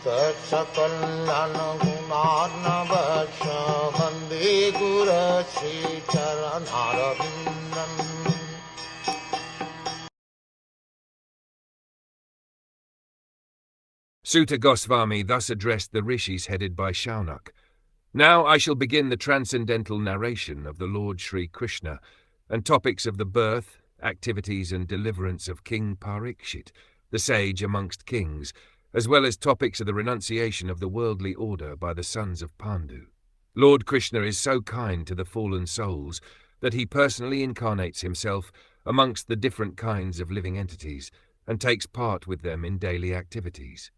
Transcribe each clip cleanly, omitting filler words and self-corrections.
Sakal Gunarnavasha Vande Guru Sri Charanarabindam. Suta Goswami thus addressed the rishis headed by Shaunak. Now I shall begin the transcendental narration of the Lord Sri Krishna and topics of the birth, activities and deliverance of King Parikṣit, the sage amongst kings, as well as topics of the renunciation of the worldly order by the sons of Pandu. Lord Krishna is so kind to the fallen souls that he personally incarnates himself amongst the different kinds of living entities and takes part with them in daily activities.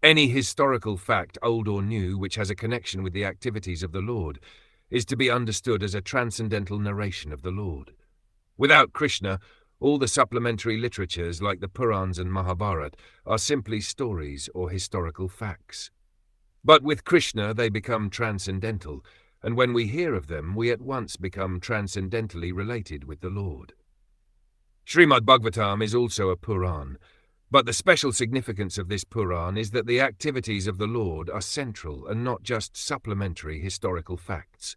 Any historical fact, old or new, which has a connection with the activities of the Lord, is to be understood as a transcendental narration of the Lord. Without Krishna, all the supplementary literatures like the Purans and Mahabharata are simply stories or historical facts. But with Krishna they become transcendental, and when we hear of them we at once become transcendentally related with the Lord. Srimad Bhagwatam is also a Puran, but the special significance of this Puran is that the activities of the Lord are central and not just supplementary historical facts.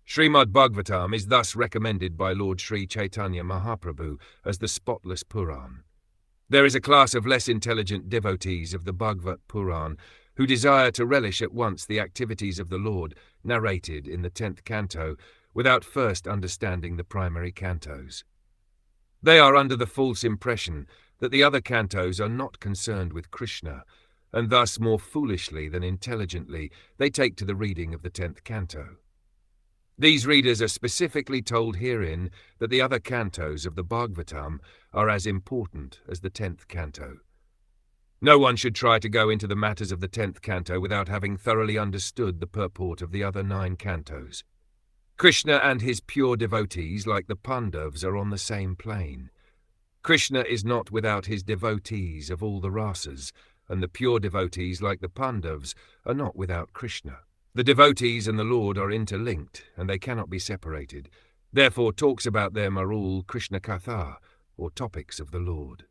Srimad Bhagwatam is thus recommended by Lord Sri Chaitanya Mahaprabhu as the spotless Puran. There is a class of less intelligent devotees of the Bhagavad Puran who desire to relish at once the activities of the Lord narrated in the 10th canto without first understanding the primary cantos. They are under the false impression that the other cantos are not concerned with Krishna, and thus more foolishly than intelligently they take to the reading of the 10th canto. These readers are specifically told herein that the other cantos of the Bhagavatam are as important as the 10th canto. No one should try to go into the matters of the 10th canto without having thoroughly understood the purport of the other 9 cantos. Krishna and his pure devotees, like the Pandavas, are on the same plane. Krishna is not without his devotees of all the rasas, and the pure devotees, like the Pandavas, are not without Krishna. The devotees and the Lord are interlinked, and they cannot be separated. Therefore, talks about them are all Krishna Katha, or topics of the Lord.